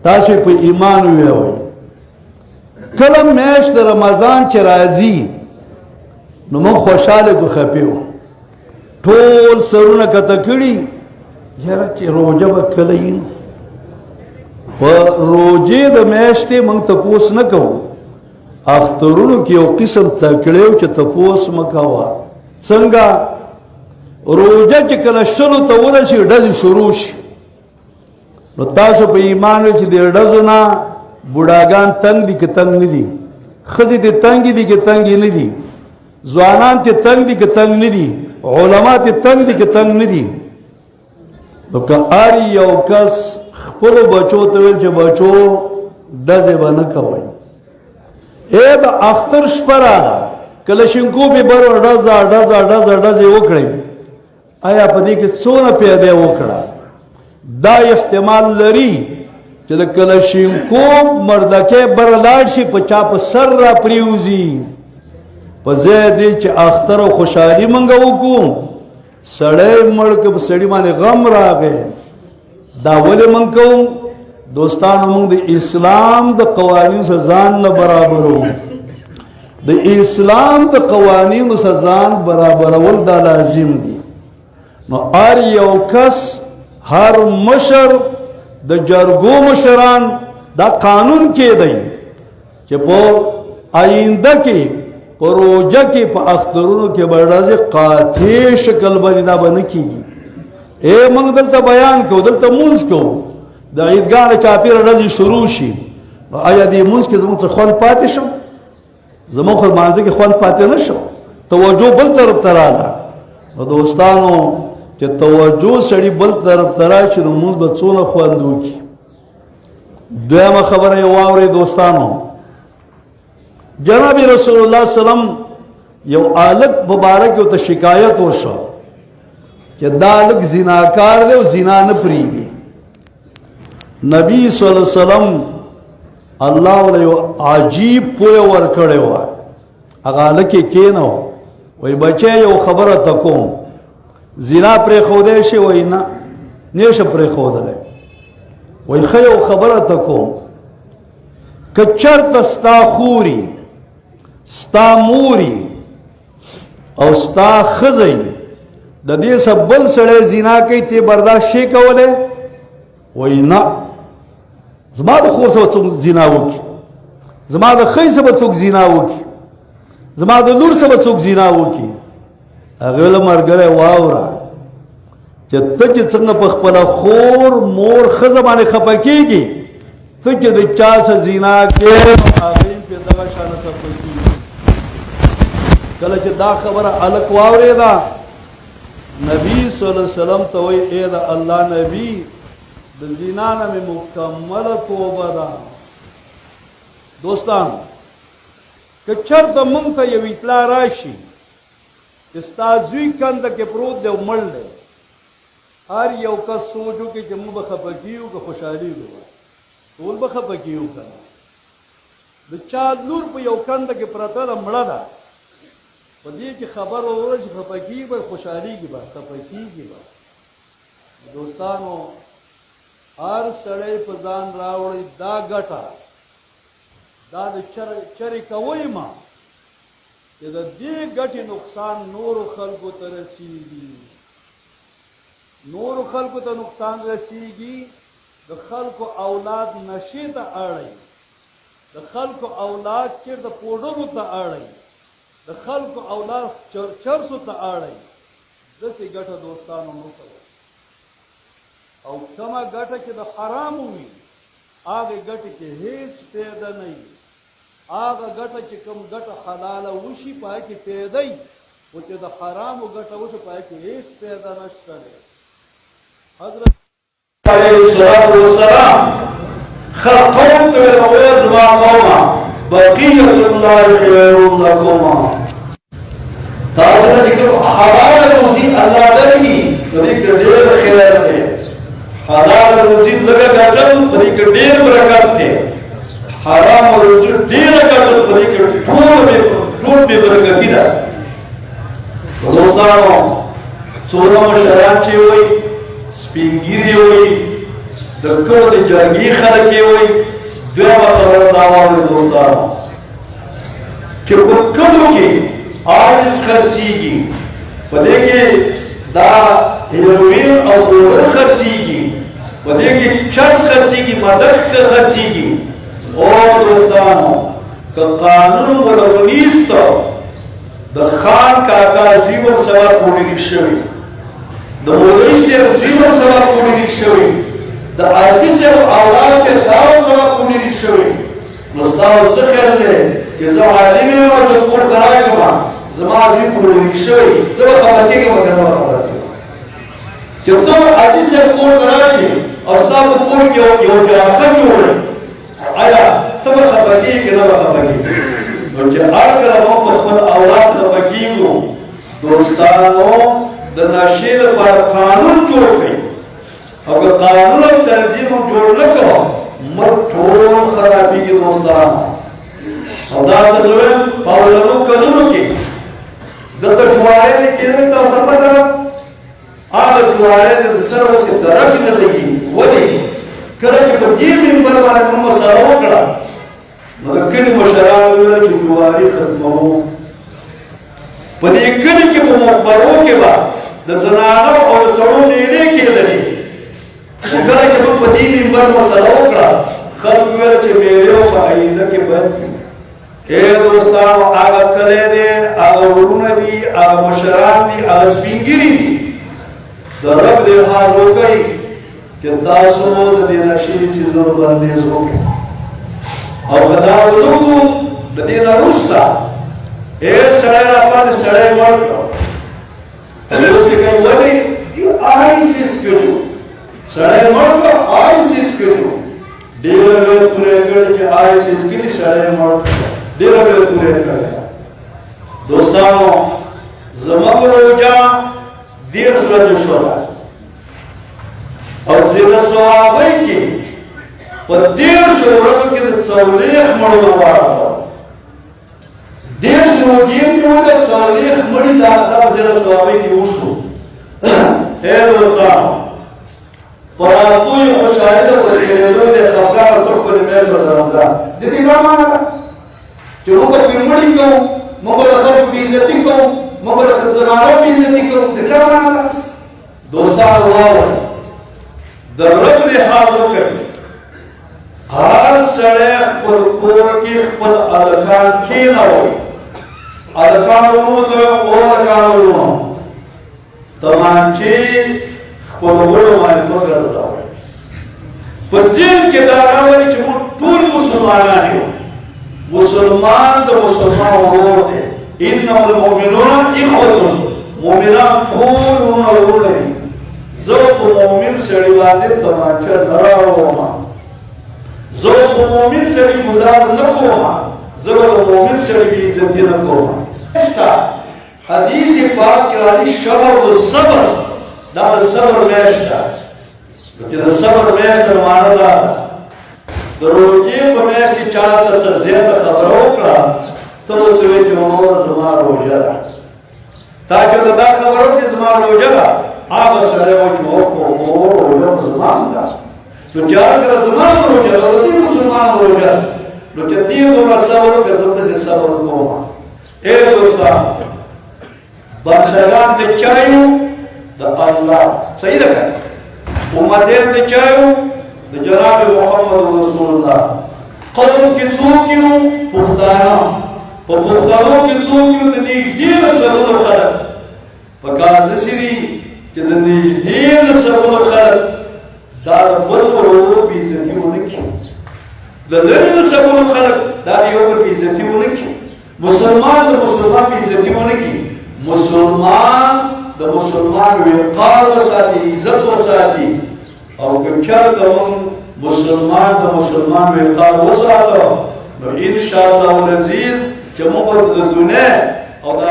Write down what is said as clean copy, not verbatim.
تاسو په ایمان ویوي کله میاشت د رمضان چې راځي نو موږ خوشاله کو خپیو ټول سرونه کته کړي یاره چې روزه به کله یې په روزې د میاشتې موږ تپوس نه کوو اخترونو کې یو قسم تکړیو چې تپوس مکوه څنګه روزه چې کله شروع ته ورسي ډزې شروع شي نو تاسو په ایمان چې د ډزو نه بوډاګان تنگ دي که تنگ نه دي ښځې دې تنګې دي که تنګې نه دي ځوانان ته تنگ دي که تنگ نه دي علما ته تنگ دي که تنگ نه دي نو که هر یو کس خپلو بچو ته ویل چې بچو ډزې به نه کوئ ای د اختر شپه راغله کلشینکوفې بر ډزې وکړئ آیا په دې کې څونه پیاده وکړه دا احتمال لري چې د کلشینکوف مردکې بر لاړ شي په چا په سر را پریوزي په ځای دی چې اختر او خوشحالي موږ وکړو سړی مړ که په سړي باندې غم راغی دا ولې موږ کوو دوستانو موږ د اسلام د قوانینو سره ځان نه برابرو د اسلام د قوانینو سره ځان برابرول دا لازم دي نو هر یو کس هر مشر د جرګو مشران دا قانون کې دی چې په آینده کې په روزه کې په اخترونو کې به ډزې قاطع شکل باندې دا به نه کېږي موږ دلته بیان کوو دلته مونځ کوو د عیدګاه نه چاپېره ډزې شروع شي نو آیا دې مونځ کې زموږ څه خوند پاتې شو زموږ خو لمانځه کې خوند پاتې نه شو توجه بل طرف ته راغله نو دوستانو چې توجه سړي بل طرف ته راشي نو مونځ به څونه خوند وکړي دویمه خبره یې واورئ دوستانو جناب رسول الله سلام یو الک مبارک ته شکایت وشو چې دا الک زناکار دی او زنا نه پریږدي نبی صلی الله علیه وسلم الله ولې عجیب پوهه ورکړې وه هغه الک یې کېنو وایي بچی یو خبره ته کوم زنا پرېښودی شي وایي نه نشه پرېښودلی وایي ښه یو خبره ته کوم که چېرته ستا خوري ستا موري او ستا ښځی د دې څه بل سړی زنا کوي ته برداشت شي کولی وایي نه زما د خور سره څوک زنا وکړي زما د ښځې سره به څوک زنا وکړي زما د لور سره به څوک زنا وکړي هغې ویله ملګری واوره چې ته چې څنګه په خپله خور مور ښځه باندې خفه کېږي ته چې د چا سره زنا کوې نو هغې هم پرې دغه شانه خفه کېږي کله چې دا خبره هلک واورېده نبی صلی الله علیه وسلم ته وایي ای د الله نبی د زنا نه مې مکمله توبه ده دوستان که چېرته موږ ته یو اطلاع راشي چې ستا زوی کنده کې پروت دی او مړ دی هر یو کس سوچ وکړي چې موږ به خفه کېږو که خوشحالېږو ټول به خفه کېږو که نه د چا لور په یو کنده کې پرته ده مړه ده په دې چې خبر ورسي خفه کېږي به خوشحالېږي به خفه کېږي به دوستانو هر سړی په ځان راوړئ دا ګټه دا د چرې کوئ ما چې د دې ګټې نقصان نورو خلکو ته رسیږي نورو خلکو ته نقصان رسیږي د خلکو اولاد نشې ته اړئ د خلکو اولاد چېرته پوډرو ته اړئ د خلکو اولاد چرسو ته اړئ داسې ګټه دوستانو مه کوئ او کومه ګټه چې د حرامو وي هغې ګټې کې هېڅ پیدا نه وي هغه ګټه چې کوم ګټه حلاله وشي په هغې کې پیدا وي خو چې د حرامو ګټه وشي په هغې کې هېڅ پیدا نشته دی حضرت علیه الصلاة والسلام قوم ته ویل زما قومه بقیة الله خیر لکم تاسو چې کوم حلال روزي الله درکړي نو دې کې ډېر خیر دی حلال روزي لږه ګټل په دې کې ډېر برکت دی حرام روزي ډېر ګټل په دې کې ټول دې برکت دی دوستانو څومره مشران چې وایي سپین ګیري وایي د کړو د جرګې خلک یې وایي دویمه خبره دا واورئ دوستانو چې په کډو کې آیس خرڅېږي په دې کې دا هیروین او ډوډۍ خرڅېږي په دې کې چرس خرڅېږي مدک خرڅېږي او دوستانو که قانون ولونیست د خان کاکا ژوند سره پورې شوی د مولوي صاحب ژوند سره پورې شوی د عادي صاحب اولاد کې دا سره پورې شوی نو ستاسو څه خیال دی چې زه عالم یم او چې کور ته راشم زما ژوند پورې شوی زه به خبر کېږم او کنه خبره کېږم چې ته عادي صاحب کور ته راشې او ستا په کور کې یو جراحه جوړه آیا ته به خبر کېږې که نه به خبر کېږې نو چې هر کله موږ په خپل اولاد خبر کېږو دوستانو د نشې لپاره قانون جوړ کړئ او که قانون او تنظیم هم جوړ نه کړو ملک ټول خرابېږي دوستانو او دا ته زه وایم په اولنو کلونو کې دلته جوارۍ نه کېدل تاسو ته پته ده هغه جوارۍ د سر اوسې درک نه لګي ولې کله چې په دې منبر باندې موږ مسله وکړه نو د کلي مشرانو وویل چې جواري ختموو په دې کلي کې په مقبرو کې به د زنانو او د سړو میلې کېدلې خو کله چې موږ په دې منبر مسله وکړه خلک وویل چې میلې به آینده کې بند دي اے دوستانو هغه کلی دی هغه ورونه دي هغه مشران دي هغه سپین ږیري دي د رب لحاظ وکړئ چې تاسو د دې نشي څیزونو بندیز وکړئ او که دا ونه کړو د دې نه وروسته اے سړی راپاڅې سړی مړ کړه اوس یې کوي ولې آیس یې څکلي سړی مړ کړه آیس یې څکلي ډېره ویل پورې کړې چې آیس یې څکلي سړی مړ کړه ډېره ویل پورې کړې دوستانو زموږ روژه 10 ورځې شوله او ځینې صحابه کې په 10 ورځو کې د 40 مړو واره 10 روژې کې وله 40 مړي دا ځینې صحابه کې وشو اے دوستانو په راتلو یې خوشحالي ده په تېرېدو د خفګان څوک پرې میاشت د رمضان د دې دا معنا ده چې موږ پرې مړي کوو موږ د خلکو بېعزتي کوو موږ د زنانو بېعزتي کوو د څه معنا ده دوستانو واورئ د رب لحاظ وکړئ هر سړی خپل کور کې خپل هلکان کېنوئ هلکان ورونو ته او هلکان ورونو تمانچې خپل وړو باندې مه ګرځوئ په ذهن کې دا راولئ چې موږ ټول مسلمانان یو مسلمان د مسلمان ورور دی انما المؤمنون اخوة مؤمنان ټول ورونه ورونه دي زه په مؤمن سړي باندې تمانچه نه راوړم زه په مؤمن سړي ګزار نه کوم زه په مؤمن سړي بېعزتي نه کوم حدیث پاک کې راځي شهر الصبر دا د صبر میاشت ده چې د صبر میاشت معنا دا د روژې په میاشت کې چا ته څه زیاته خبره وکړه ته ورته وایې چې مامور زما روژه ده تا چې ته دا خبره وکړې زما روژه ده هغه سړی وایي چې اوه روژه مسلمان ده نو چې هر کله زما روژه ده د دې مسلمان روژه ده نو چې دې دومره صبر وکړه زه داسې صبر کوم اے دوستان بندگان د چایو د الله صحیح ده که امتیان د چایو د جناب محمد رسول الله قوم کې څوک یو پښتانه په پښتنو کې څوک یو د نږدې نسبونو خلک په کار داسې دي چې د نږدې نسبونو خلک دا د بل ورور بېعزتي ونه کړي د لرې نسبونو خلک دا د یو بل بېعزتي ونه کړي مسلمان د مسلمان بېعزتي ونه کړي مسلمان د مسلمان وقار وساتي عزت وساتي او که چېرته موږ مسلمان د مسلمان وقار وساتو نو انشاءالله العزیز چې موږ د دنیا او د